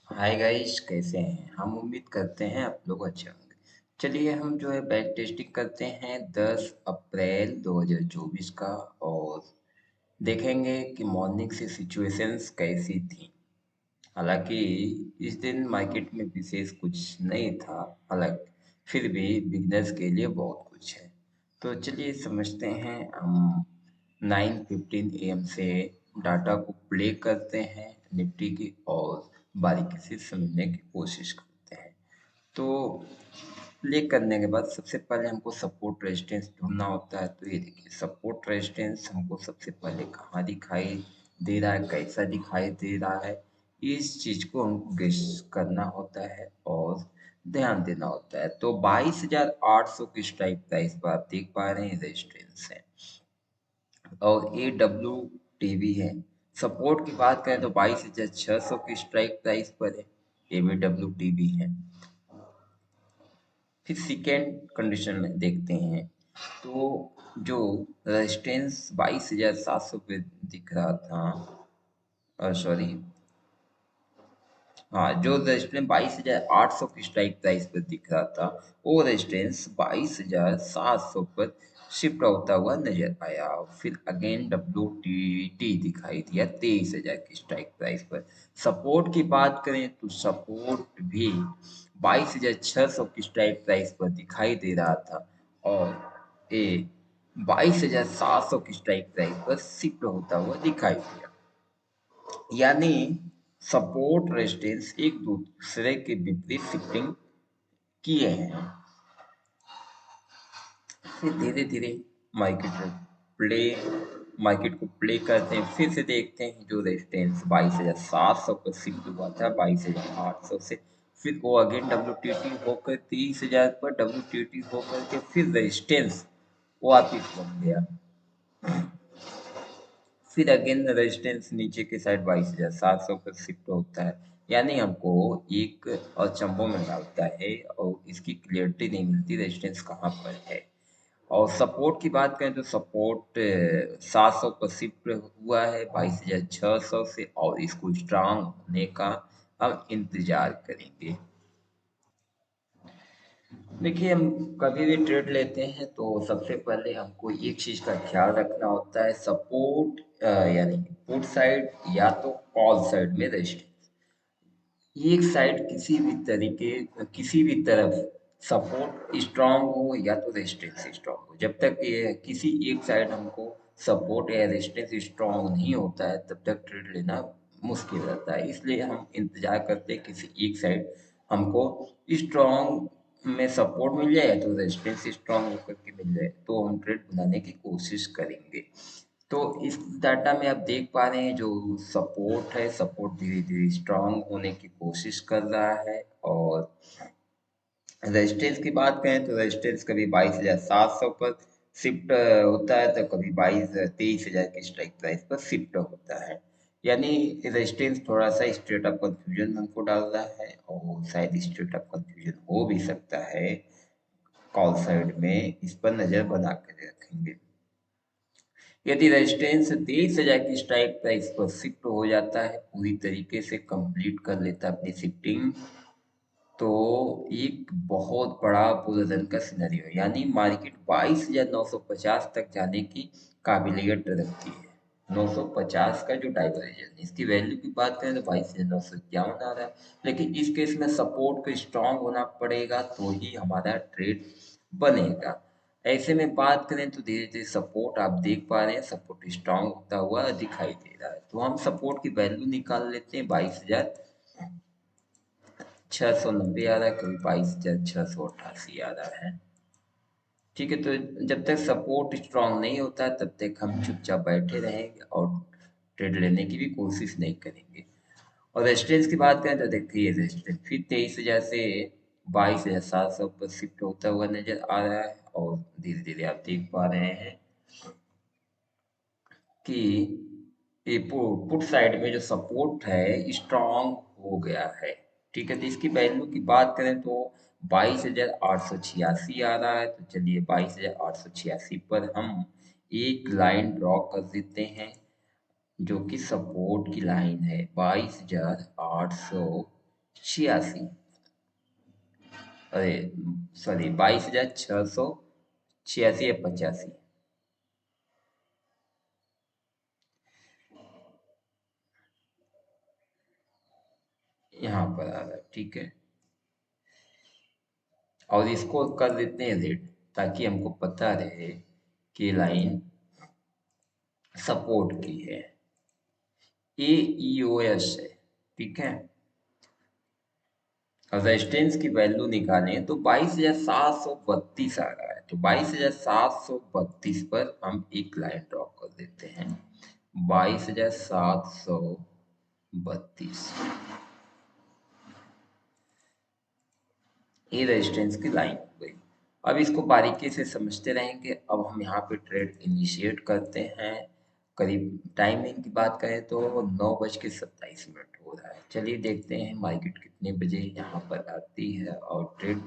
Hi guys, कैसे हैं? हम उम्मीद करते हैं आप लोग अच्छे होंगे। चलिए हम जो है बैक टेस्टिंग करते हैं 10 अप्रैल 2024 का। और देखेंगे कि मॉर्निंग से सिचुएशंस कैसी थी। हालांकि इस दिन मार्केट में विशेष कुछ नहीं था। हालांकि फिर भी बिगनर्स के लिए बहुत कुछ है। तो चलिए समझते हैं। हम 9:15 AM से डाटा को प्ले करते हैं निफ्टी की, और बारीकी से समझने की कोशिश करते हैं। तो प्ले करने के बाद सबसे पहले हमको सपोर्ट रेजिस्टेंस ढूंढना होता है। तो ये देखिए, सपोर्ट रेजिस्टेंस हमको सबसे पहले कहाँ दिखाई दे रहा है, कैसा दिखाई दे रहा है, इस चीज को हमको गेस करना होता है और ध्यान देना होता है। तो 22,800 की स्ट्राइक प्राइस पर आप देख पा रहे हैं रेजिस्टेंस है, और ए डब्ल्यू टीवी है। सपोर्ट की बात करें तो 22,600 की स्ट्राइक प्राइस पर है, ए बी डब्ल्यू टीवी है। फिर सेकेंड कंडीशन में देखते हैं, तो जो रेजिस्टेंस 22,700 पे दिख रहा था, सॉरी, हाँ, जो रेजिस्टेंस 22,800 की स्ट्राइक प्राइस पर दिख रहा था, वो रेजिस्टेंस 22,700 पर शिफ्ट होता हुआ नजर आया। फिर अगेन डब्ल्यू टी टी दिखाई दिया 23,000 की स्ट्राइक प्राइस पर। सपोर्ट की बात करें तो सपोर्ट भी 22,600 की स्ट्राइक प्राइस पर दिखाई दे रहा था, और ये 22,700 की स्ट्राइक प्राइस पर शिफ्ट होता हुआ दिखाई दिया। यानी सपोर्ट रेजिस्टेंस एक दूसरे के विपरीत शिफ्टिंग किए हैं। फिर धीरे धीरे मार्केट को प्ले मार्केट को प्ले करते हैं। फिर से देखते हैं जो रेजिस्टेंस 22,700 पर शिफ्ट हुआ था 22,800 से, फिर वो अगेन डब्ल्यू टी टी होकर 30,000 पर डब्ल्यू टी टी होकर के फिर रेजिस्टेंस वापिस बन गया। फिर अगेन रेजिस्टेंस नीचे के साइड 22,700 पर शिफ्ट होता है। यानी हमको एक अचंभों में डालता है और इसकी क्लियरिटी नहीं मिलती रेजिस्टेंस कहाँ पर है। और सपोर्ट की बात करें तो सपोर्ट 700 पर शिफ्ट हुआ है 22,600 से, और इसको स्ट्रांग होने का हम इंतजार करेंगे। देखिए, हम कभी भी ट्रेड लेते हैं तो सबसे पहले हमको एक चीज का ख्याल रखना होता है, सपोर्ट यानी पुट साइड या तो कॉल साइड में रेजिस्टेंस। एक साइड किसी भी तरफ सपोर्ट स्ट्रांग हो या तो रेजिस्टेंस स्ट्रांग हो, जब तक ये किसी एक साइड हमको सपोर्ट या रेजिस्टेंस स्ट्रांग नहीं होता है तब तक ट्रेड लेना मुश्किल रहता है। इसलिए हम इंतजार करते हैं किसी एक साइड हमको स्ट्रांग में सपोर्ट मिल जाए या तो रेजिस्टेंस स्ट्रांग होकर के मिल जाए, तो हम ट्रेड बनाने की कोशिश करेंगे। तो इस डाटा में आप देख पा रहे हैं जो सपोर्ट है, सपोर्ट धीरे धीरे स्ट्रांग होने की कोशिश कर रहा है। और रेजिस्टेंस की बात करें तो रेजिस्टेंस कभी 22,700 पर शिफ्ट होता है तो कभी 23,000 की स्ट्राइक प्राइस पर शिफ्ट होता है। यानी रेजिस्टेंस थोड़ा सा स्टेट ऑफ कंफ्यूजन हमको डाल रहा है, और शायद स्टेट ऑफ कंफ्यूजन हो भी सकता है। कॉल साइड में इस पर नजर बना कर रखेंगे। यदि रेजिस्टेंस 23,000 की स्ट्राइक प्राइस पर शिफ्ट हो जाता है, पूरी तरीके से कंप्लीट कर लेता है अपनी शिफ्टिंग, तो एक बहुत बड़ा बुलरन का सिनेरियो, यानी मार्केट 22,950 तक जाने की काबिलियत रखती है। 950 का जो डाइवर्जन, इसकी वैल्यू की बात करें तो 22,951 आ रहा है। लेकिन इस केस में सपोर्ट को स्ट्रांग होना पड़ेगा तो ही हमारा ट्रेड बनेगा। ऐसे में बात करें तो धीरे धीरे सपोर्ट आप देख पा रहे हैं, सपोर्ट स्ट्रांग होता हुआ दिखाई दे रहा है। तो हम सपोर्ट की वैल्यू निकाल लेते हैं, 22,690 आ रहा है, कभी 22,688 आ रहा है। ठीक है, तो जब तक सपोर्ट स्ट्रांग नहीं होता है तब तक हम चुपचाप बैठे रहेंगे और ट्रेड लेने की भी कोशिश नहीं करेंगे। और रेजिस्टेंस की बात करें तो देखिए, रेजिस्टेंस फिर 23,000 से 22,700 पर शिफ्ट होता हुआ नजर आ रहा है। और धीरे धीरे आप देख पा रहे हैं कि ये पुट साइड में जो सपोर्ट है स्ट्रांग हो गया है। ठीक है, तो इसकी वैल्यू की बात करें तो 22,886 आ रहा है। तो चलिए 22,886 पर हम एक लाइन ड्रॉ कर देते हैं, जो कि सपोर्ट की लाइन है 22,886। छियासी, अरे सॉरी, 22,686 या 85। यहाँ पर आ रहा है, ठीक है। और इसको कर देते हैं रेड, ताकि हमको पता रहे कि लाइन सपोर्ट की है। ए ई ओ एस है, ठीक है। रेजिस्टेंस की वैल्यू निकालें तो 22,732 आ रहा है, तो 22,732 पर हम एक लाइन ड्रॉ कर देते हैं। 22,732, ये रेजिस्टेंस की लाइन हो गई। अब इसको बारीकी से समझते रहेंगे। अब हम यहाँ पे ट्रेड इनिशिएट करते हैं। करीब टाइमिंग की बात करें तो 9:27 हो रहा है। चलिए देखते हैं मार्केट कितने बजे यहाँ पर आती है और ट्रेड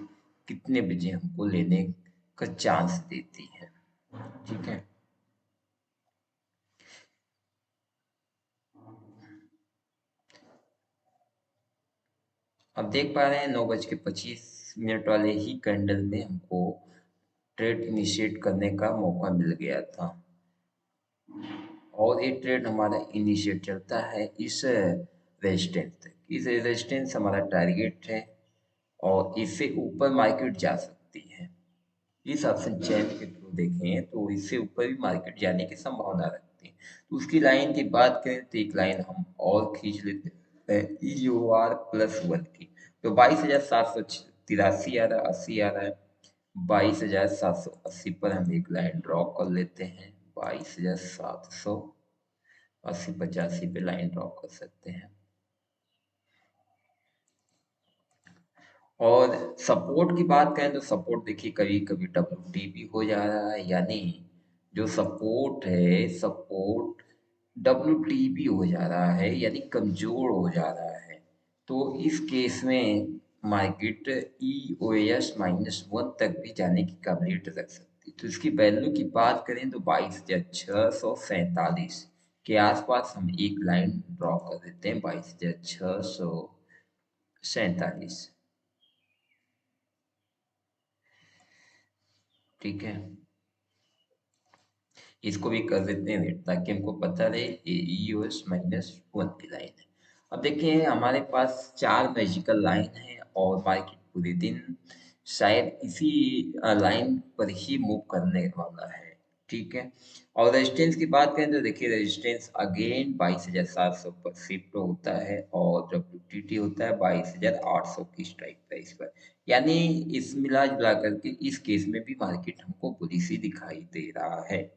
कितने बजे हमको लेने का चांस देती है, ठीक है। अब देख पा रहे हैं 9:25 वाले ही कैंडल में हमको ट्रेड इनिशिएट करने का मौका मिल गया था। और ये ट्रेड हमारा इनिशिएट चलता है इस रेजिस्टेंस तक। इस रेजिस्टेंस हमारा टारगेट है और इससे ऊपर मार्केट जा सकती है। इस ऑप्शन चेन के थ्रू देखें तो इससे ऊपर भी मार्केट जाने की संभावना रखती है। तो उसकी लाइन की बात करें तो एक लाइन हम और खींच लेते हैं, EOR+1 की। तो 22,783 आ रहा है, 80 आ रहा है। 22,780 पर हम एक लाइन ड्रॉ कर लेते हैं। 22,780 85 पे लाइन ड्रॉ कर सकते हैं। और सपोर्ट की बात करें तो सपोर्ट देखिए कभी कभी WT भी हो जा रहा है, यानी जो सपोर्ट है, सपोर्ट WT भी हो जा रहा है, यानी कमजोर हो जा रहा है। तो इस केस में मार्केट EOS-1 तक भी जाने की काबिलियत रख सकती है। तो इसकी वैल्यू की बात करें तो 22,647 के आसपास हम एक लाइन ड्रॉ कर देते हैं। 22,647, ठीक है। इसको भी कर देते हैं ताकि हमको पता रहे EOS-1 की लाइन है। अब देखिए हमारे पास 4 मैजिकल लाइन है और मार्केट पूरे दिन शायद इसी लाइन पर ही मूव करने वाला है, ठीक है। और रेजिस्टेंस की बात करें तो देखिए रेजिस्टेंस अगेन 22,700 पर शिफ्ट होता है और WTT होता है 22,800 की स्ट्राइक प्राइस पर। यानी इस मिला जुला करके इस केस में भी मार्केट हमको बुलिश ही दिखाई दे रहा है।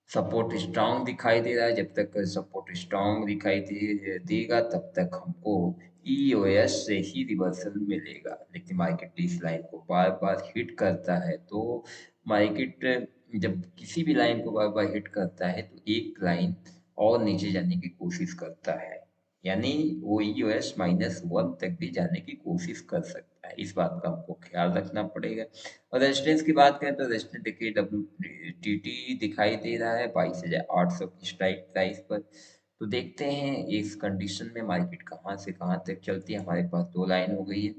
सपोर्ट स्ट्रांग दिखाई दे रहा है। जब तक सपोर्ट स्ट्रांग दिखाई देगा तब तक हमको EOS से ही रिवर्सल मिलेगा। लेकिन मार्केट इस लाइन को बार बार हिट करता है, तो मार्केट जब किसी भी लाइन को बार बार हिट करता है तो एक लाइन और नीचे जाने की कोशिश करता है, यानी वो EOS-1 तक भी जाने की कोशिश कर सकता है। इस बात का हमको ख्याल रखना पड़ेगा। और रेजिस्टेंस की बात करें तो रेजिस्टेंस देखिए WTT दिखाई दे रहा है 22,800 की स्ट्राइक प्राइस पर। तो देखते हैं इस कंडीशन में मार्केट कहाँ से कहाँ तक चलती है। हमारे पास दो लाइन हो गई है।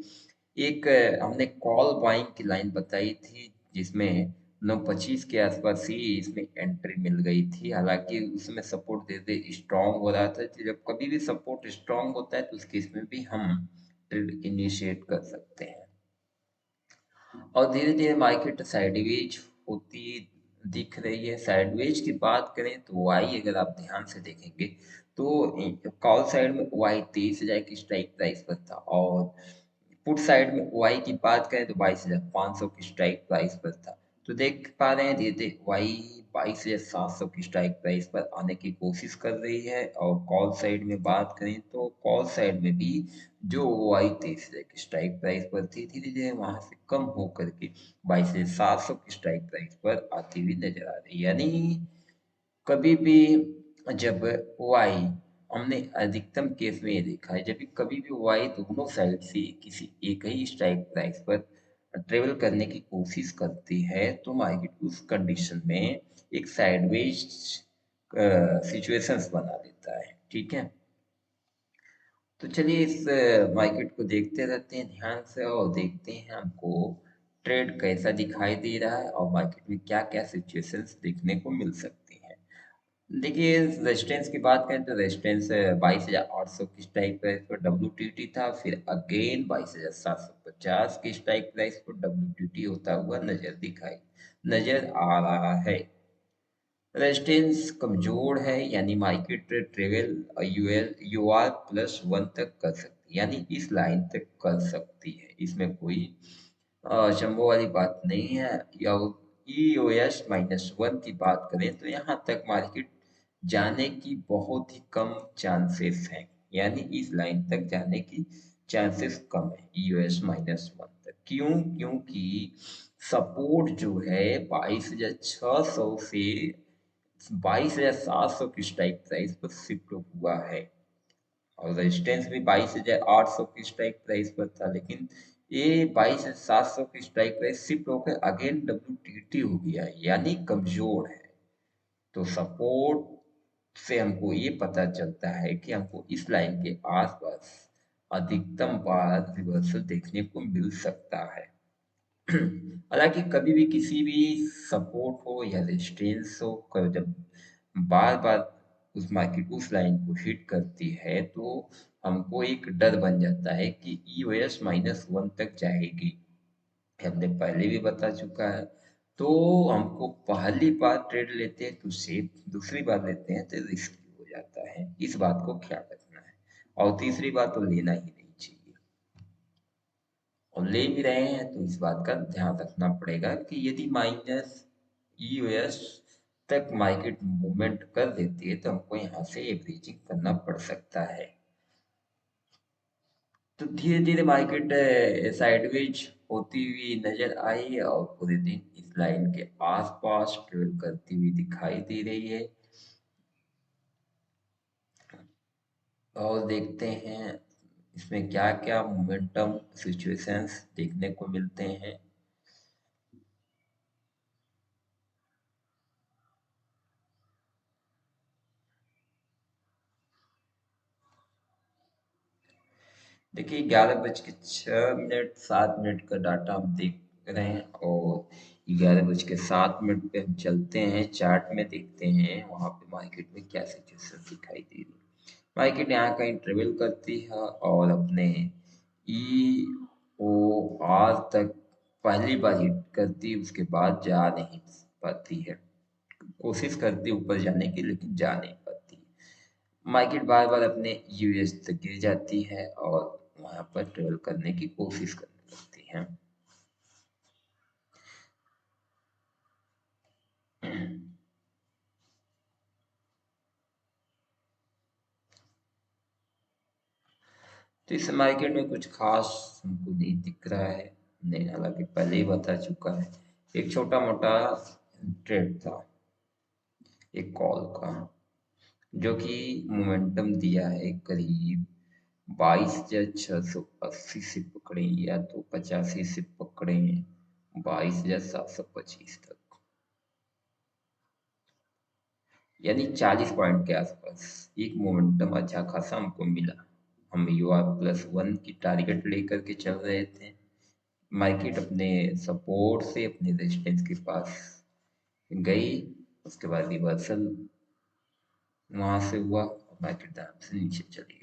एक हमने कॉल बाइंग की लाइन बताई थी जिसमें 9:25 के आसपास ही इसमें एंट्री मिल गई थी। हालांकि उसमें सपोर्ट दे स्ट्रांग हो रहा था, तो जब कभी भी सपोर्ट स्ट्रांग होता है तो उस केस में भी हम ट्रेड इनिशिएट कर सकते हैं। और धीरे धीरे मार्केट साइडवेज होती दिख रही है। साइडवेज की बात करें तो वाई अगर आप ध्यान से देखेंगे तो कॉल साइड में वाई 23,000 की स्ट्राइक प्राइस पर था और पुट साइड में वाई की बात करें तो 22,500 की स्ट्राइक प्राइस पर था। तो देख पा रहे हैं धीरे धीरे वाई 22,700 की स्ट्राइक प्राइस पर आने की कोशिश कर रही है। और कॉल साइड में बात करें तो कॉल साइड में भी जो वाई 23,000 की स्ट्राइक प्राइस पर थी धीरे धीरे वहां से कम होकर के 22,700 की स्ट्राइक प्राइस पर आती हुई नजर आ रही है। यानी कभी भी जब वाई, हमने अधिकतम केस में ये देखा है, जब भी कभी भी वाई दोनों साइड से किसी एक ही स्ट्राइक प्राइस पर ट्रेवल करने की कोशिश करती है तो मार्केट उस कंडीशन में एक साइडवेज सिचुएशंस बना देता है, ठीक है। तो चलिए इस मार्केट को देखते रहते हैं ध्यान से और देखते हैं हमको ट्रेड कैसा दिखाई दे रहा है और मार्केट में क्या क्या सिचुएशंस देखने को मिल सकती हैं। देखिए रेजिस्टेंस की बात करें तो रेजिस्टेंस 22,800 की स्ट्राइक प्राइस पर डब्ल्यू था, फिर अगेन 22,750 की स्ट्राइक प्राइस पर डब्ल्यू होता हुआ नजर आ रहा है। रेजिस्टेंस कमजोर है यानी market travel UL UR plus one तक कर सकती है, यानी इस लाइन तक कर सकती है, इसमें कोई अचंभों वाली बात नहीं है। या ईओएस माइनस वन की बात करें तो यहाँ तक मार्केट जाने की बहुत ही कम चांसेस हैं, यानी इस लाइन तक जाने की चांसेस कम है ईओएस माइनस वन तक। क्यों? क्योंकि सपोर्ट जो है 22,600 से 22,700 की स्ट्राइक प्राइस पर शिफ्ट हुआ है और रेजिस्टेंस भी 22,800 की स्ट्राइक प्राइस पर था, लेकिन ये 22,700 की स्ट्राइक प्राइस शिफ्ट होकर अगेन डब्ल्यू हो गया है, यानी कमजोर है। तो सपोर्ट से हमको ये पता चलता है कि हमको इस लाइन के आसपास अधिकतम बार रिवर्सल देखने को मिल सकता है। हालांकि कभी भी किसी भी सपोर्ट हो या रेजिस्टेंस हो, जब बार बार उस मार्केट उस लाइन को हिट करती है तो हमको एक डर बन जाता है कि ईओएस माइनस वन तक जाएगी। हमने पहले भी बता चुका है। तो हमको पहली बार ट्रेड लेते हैं तो सेफ, दूसरी बार लेते हैं तो रिस्की हो जाता है, इस बात को ख्याल रखना है। और तीसरी बार तो लेना ही नहीं चाहिए, और ले भी रहे हैं तो इस बात का ध्यान रखना पड़ेगा कि यदि माइनस यूएस तक मार्केट मूवमेंट कर देती है तो हमको यहाँ से एवरेजिंग करना पड़ सकता है। तो धीरे धीरे मार्केट साइडवेज होती हुई नजर आई और पूरे दिन इस लाइन के आसपास ट्रेड करती हुई दिखाई दे रही है। और देखते हैं इसमें क्या क्या मोमेंटम सिचुएशंस देखने को मिलते हैं। देखिए 11:06 का डाटा हम देख रहे हैं और 11:07 पे हम चलते हैं, चार्ट में देखते हैं वहां पे मार्केट में क्या सिचुएशन दिखाई दे रही है। मार्केट यहाँ कहीं ट्रेवल करती है और अपने ई ओ आर तक पहली बार हिट करती है, उसके बाद जा नहीं पाती है, कोशिश करती है ऊपर जाने की लेकिन जा नहीं पाती। मार्केट बार बार अपने यूएस तक गिर जाती है और वहां पर ट्रेवल करने की कोशिश करने लगती है। तो इस मार्केट में कुछ खास हमको नहीं दिख रहा है, नहीं, हालांकि पहले ही बता चुका है। एक छोटा मोटा ट्रेड था एक कॉल का, जो कि मोमेंटम दिया है करीब 22,680 से पकड़े या तो 85 से पकड़े 22,725 तक, यानी 40 पॉइंट के आसपास एक मोमेंटम अच्छा खासा हमको मिला। हम यूआर प्लस वन की टारगेट लेकर के चल रहे थे। मार्केट अपने सपोर्ट से अपने रेजिस्टेंस के पास गई, उसके बाद रिवर्सल वहां से हुआ और मार्केट दाम से नीचे चली गई।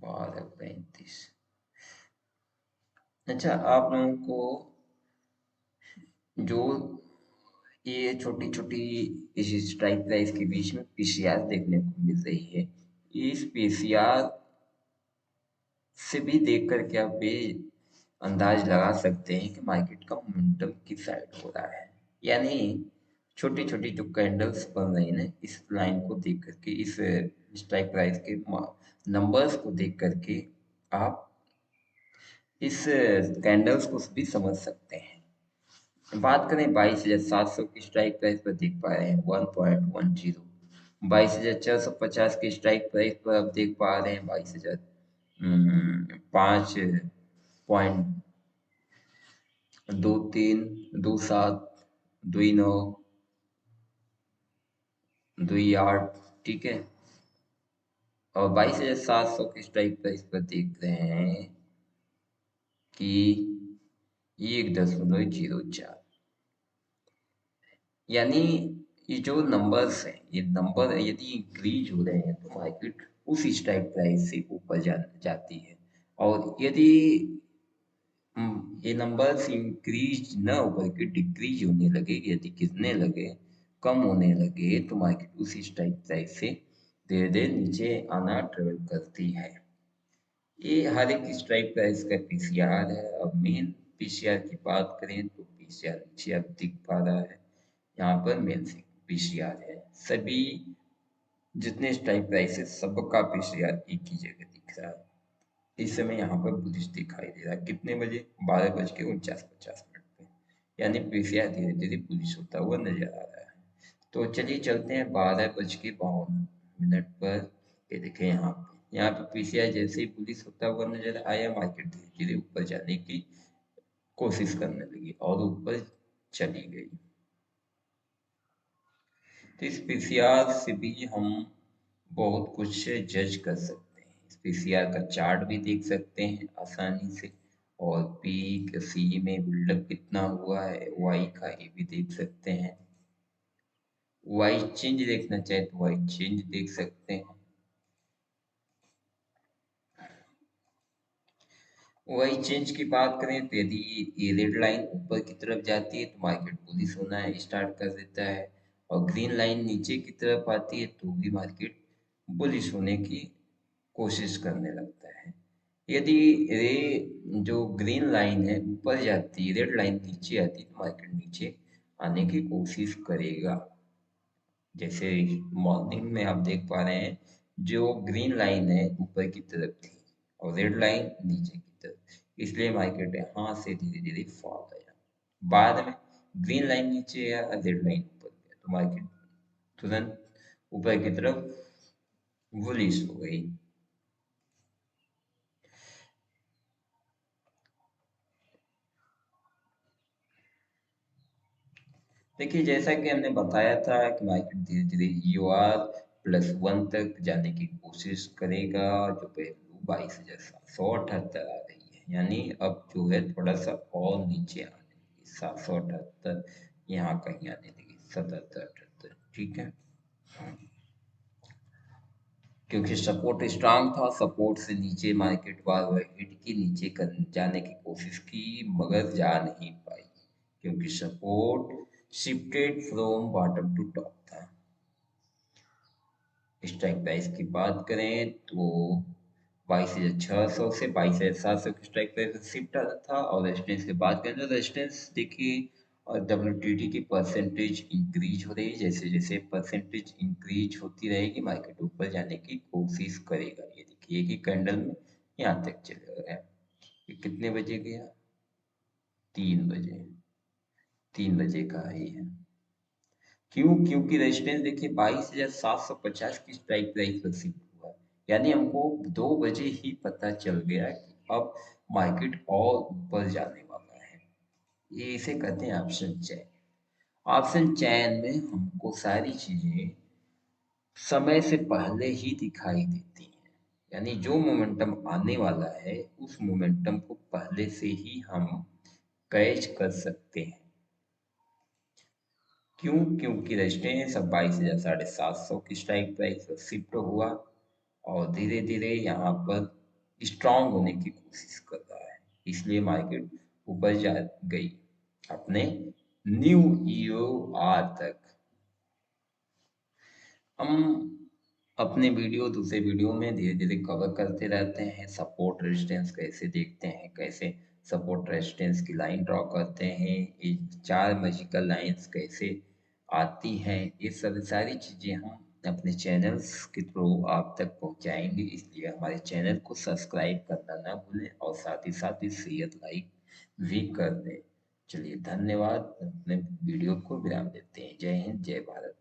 12:35। अच्छा, आप लोगों को जो ये छोटी छोटी इस स्ट्राइक प्राइस के बीच में पीसीआर देखने को मिल रही है, इस पीसीआर से भी देख कर के आप ये अंदाज लगा सकते हैं कि मार्केट का मोमेंटम किस साइड हो रहा है। यानी छोटी छोटी जो कैंडल्स बन रही है ना, इस लाइन को देख करके, इस स्ट्राइक प्राइस के नंबर्स को देख करके आप इस कैंडल्स को भी समझ सकते हैं। बात करें 22,700 की स्ट्राइक प्राइस पर देख पा रहे हैं 1.10, 22,450 की स्ट्राइक प्राइस पर आप देख पा रहे हैं 5.2327, दुई नौ, दुई आठ, ठीक है। और 22,700 की स्ट्राइक प्राइस पर देख रहे हैं कि 1.04, यानी ये जो नंबर्स हैं, ये नंबर यदि इंक्रीज हो रहे हैं तो मार्केट उस स्ट्राइक प्राइस से ऊपर जाती है। और यदि ये नंबर्स इंक्रीज न होकर के डिक्रीज होने लगे, यदि गिरने लगे, कम होने लगे, तो मार्केट उसी स्ट्राइक प्राइस से धीरे धीरे नीचे आना ट्रेवल करती है। ये हर एक स्ट्राइक प्राइस का पीसीआर है। अब मेन पीसीआर की बात करें तो पीसीआर नीचे अब दिख पा रहा है। यहाँ पर मेन पीसीआर है, सभी जितने स्ट्राइक प्राइसेस सबका पीसीआर एक ही जगह दिख रहा है। इस समय यहाँ पर बुलिश दिखाई दे रहा है। कितने बजे? 12:49 पे, यानी पीसीआर धीरे धीरे बुलिश होता हुआ नजर आ रहा है। तो चलिए चलते हैं 12:52 पर। ये देखें यहाँ पे पीसीआर जैसे ही बुलिश होता हुआ नजर आया, मार्केट धीरे धीरे ऊपर जाने की कोशिश करने लगी और ऊपर चली गई। तो इस पीसीआर से भी हम बहुत कुछ जज कर सकते हैं। इस पीसीआर का चार्ट भी देख सकते हैं आसानी से, और पीक सी में बिल्डअप कितना हुआ है, वाई का ये भी देख सकते हैं। वाई चेंज देखना चाहे तो वाई चेंज देख सकते हैं। वाई चेंज की बात करें तो यदि ये रेड लाइन ऊपर की तरफ जाती है तो मार्केट बुलिश होना स्टार्ट कर देता है, और ग्रीन लाइन नीचे की तरफ आती है तो भी मार्केट बुलिश होने की कोशिश करने लगता है। यदि रे जो ग्रीन लाइन है ऊपर जाती है, रेड लाइन नीचे आती है, तो मार्केट नीचे आने की कोशिश करेगा। जैसे मॉर्निंग में आप देख पा रहे हैं, जो ग्रीन लाइन है ऊपर की तरफ थी और रेड लाइन नीचे की तरफ, इसलिए मार्केट यहाँ से धीरे धीरे फॉल आया। बाद में ग्रीन लाइन नीचे या रेड लाइन ऊपर गया तो मार्केट तुरंत ऊपर की तरफ बुलिश हो गई। देखिए, जैसा कि हमने बताया था कि मार्केट धीरे धीरे EOR+1 तक जाने की कोशिश करेगा, जो वैल्यू 22,778 आ रही है। यानी अब जो है थोड़ा सा और नीचे आने लगी, 778 यहाँ कहीं आने लगी, 77-78, ठीक है। क्योंकि सपोर्ट स्ट्रांग था, सपोर्ट से नीचे मार्केट बार बार हिट की, नीचे जाने की कोशिश की, मगर जा नहीं पाई, क्योंकि support shifted from bottom to top था। स्ट्राइक प्राइस की बात करें तो 22,600 से 22,700 की स्ट्राइक प्राइस शिफ्ट था। और रेजिस्टेंस की बात करें तो रेजिस्टेंस देखिए, और WTD की परसेंटेज इंक्रीज हो रही है। जैसे जैसे परसेंटेज इंक्रीज होती रहेगी, मार्केट ऊपर जाने की कोशिश करेगा। ये देखिए कि कैंडल में यहाँ तक चला गया। ये कितने बजे गया? 3 बजे। 3 बजे का है ये। क्यों? क्योंकि रेजिस्टेंस देखिए 22,750 की स्ट्राइक प्राइस पर शिफ्ट हुआ, यानी हमको 2 बजे ही पता चल गया कि अब मार्केट और ऊपर जाने वाला है। ये इसे कहते हैं ऑप्शन चैन। ऑप्शन चैन में हमको सारी चीजें समय से पहले ही दिखाई देती हैं, यानी जो मोमेंटम आने वाला है उस मोमेंटम को पहले से ही हम कैच कर सकते हैं। क्यों? क्योंकि रेजिस्टेंस अब 22,750 की स्ट्राइक प्राइस पर शिफ्ट हुआ और धीरे धीरे यहाँ पर स्ट्रांग होने की कोशिश कर रहा है, इसलिए मार्केट ऊपर जा गई अपने न्यू EOR तक। हम अपने दूसरे वीडियो में धीरे धीरे कवर करते रहते हैं। सपोर्ट रेजिस्टेंस कैसे देखते हैं, कैसे सपोर्ट रेजिस्टेंस की लाइन ड्रॉ करते हैं, ये 4 मैजिकल लाइंस कैसे आती हैं, ये सब सारी चीज़ें हम अपने चैनल्स के थ्रू आप तक पहुंचाएंगे। इसलिए हमारे चैनल को सब्सक्राइब करना ना भूलें और साथ ही शेयर लाइक भी कर दें। चलिए धन्यवाद। अपने वीडियो को विराम देते हैं। जय हिंद, जय भारत।